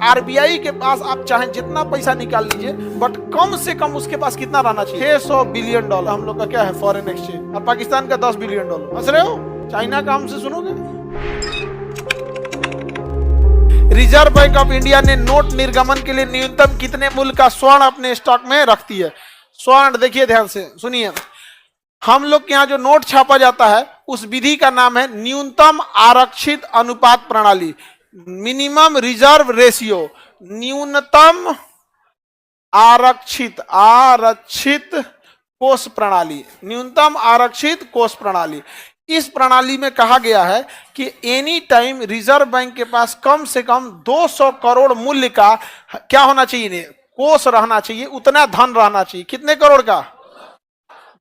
RBI के पास आप चाहे जितना पैसा निकाल लीजिए, बट कम से कम उसके पास कितना रहना चाहिए? $600 बिलियन। हम लोग का क्या है? Foreign exchange. और पाकिस्तान का $10 बिलियन। हंस रहे हो? चाइना का हमसे सुनोगे? रिजर्व बैंक ऑफ इंडिया ने नोट निर्गमन के लिए न्यूनतम कितने मूल्य का स्वर्ण अपने स्टॉक में रखती है? स्वर्ण देखिए ध्यान से सुनिए, हम लोग के यहाँ जो नोट छापा जाता है उस विधि का नाम है न्यूनतम आरक्षित अनुपात प्रणाली, मिनिमम रिजर्व रेशियो। न्यूनतम आरक्षित कोष प्रणाली, न्यूनतम आरक्षित कोष प्रणाली। इस प्रणाली में कहा गया है कि एनी टाइम रिजर्व बैंक के पास कम से कम 200 करोड़ मूल्य का क्या होना चाहिए? कोष रहना चाहिए, उतना धन रहना चाहिए। कितने करोड़ का?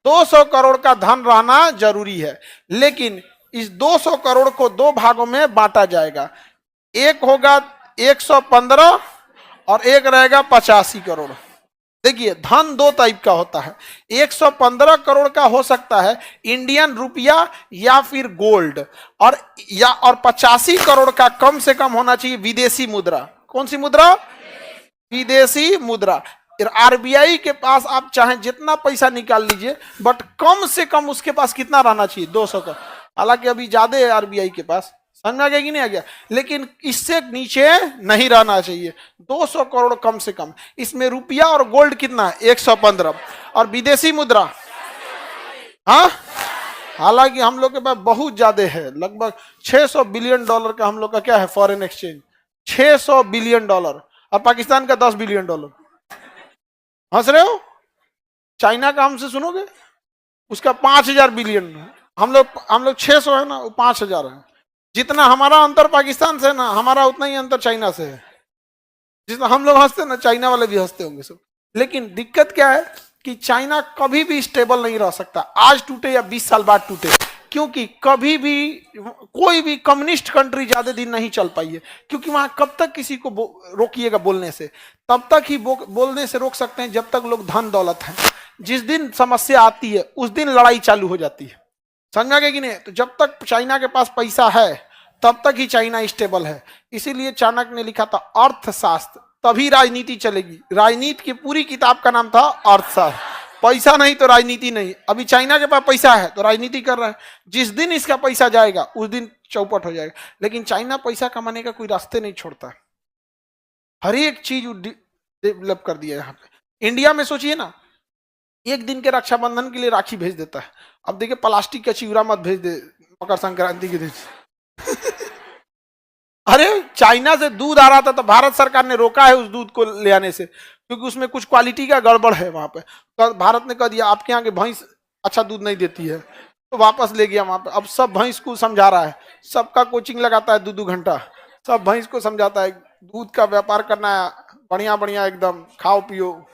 200 करोड़ का धन रहना जरूरी है। लेकिन इस 200 करोड़ को दो भागों में बांटा जाएगा, एक होगा 115 और एक रहेगा 85 करोड़। देखिए धन दो टाइप का होता है, 115 करोड़ का हो सकता है इंडियन रुपया या फिर गोल्ड, और 85 करोड़ का कम से कम होना चाहिए विदेशी मुद्रा। कौन सी मुद्रा? विदेशी मुद्रा। आरबीआई के पास आप चाहे जितना पैसा निकाल लीजिए, बट कम से कम उसके पास कितना रहना चाहिए? 200 का। हालांकि अभी ज्यादा है आरबीआई के पास, समझ में आ गया कि नहीं आ गया? लेकिन इससे नीचे नहीं रहना चाहिए, 200 करोड़ कम से कम। इसमें रुपया और गोल्ड कितना है? 115। और विदेशी मुद्रा, हाँ, हालांकि हम लोग के पास बहुत ज्यादा है, लगभग $600 बिलियन का हम लोग का क्या है? Foreign exchange. $600 बिलियन। और पाकिस्तान का $10 बिलियन। हंस रहे हो? चाइना का हमसे सुनोगे? उसका 5000 बिलियन। हम लोग 600 है ना, वो 5000 है। जितना हमारा अंतर पाकिस्तान से है ना, हमारा उतना ही अंतर चाइना से है। जितना हम लोग हंसते ना, चाइना वाले भी हंसते होंगे सब। लेकिन दिक्कत क्या है कि चाइना कभी भी स्टेबल नहीं रह सकता, आज टूटे या 20 साल बाद टूटे। क्योंकि कभी भी कोई भी कम्युनिस्ट कंट्री ज्यादा दिन नहीं चल पाई है, क्योंकि वहां कब तक किसी को रोकिएगा बोलने से? तब तक ही बोलने से रोक सकते हैं जब तक लोग धन दौलत है। जिस दिन समस्या आती है उस दिन लड़ाई चालू हो जाती है। समझा गया कि नहीं? तो जब तक चाइना के पास पैसा है तब तक ही चाइना स्टेबल है। इसीलिए चाणक्य ने लिखा था अर्थशास्त्र, तभी राजनीति चलेगी। राजनीति की पूरी किताब का नाम था अर्थशास्त्र। पैसा नहीं तो राजनीति नहीं। अभी चाइना के पास पैसा है तो राजनीति कर रहा है, जिस दिन इसका पैसा जाएगा उस दिन चौपट हो जाएगा। लेकिन चाइना पैसा कमाने का कोई रास्ते नहीं छोड़ता, हर एक चीज डेवलप कर दिया यहाँ पे। इंडिया में सोचिए ना, एक दिन के रक्षाबंधन के लिए राखी भेज देता है। अब देखिए प्लास्टिक का चिवड़ा मत भेज दे मकर संक्रांति के दिन। अरे चाइना से दूध आ रहा था तो भारत सरकार ने रोका है उस दूध को ले आने से, क्योंकि उसमें कुछ क्वालिटी का गड़बड़ है वहां पे। तो भारत ने कह दिया आपके यहाँ की भैंस अच्छा दूध नहीं देती है, तो वापस ले गया वहां पे। अब सब भैंस को समझा रहा है, सबका कोचिंग लगाता है 2-2 घंटा, सब भैंस को समझाता है दूध का व्यापार करना है, बढ़िया बढ़िया एकदम खाओ पियो।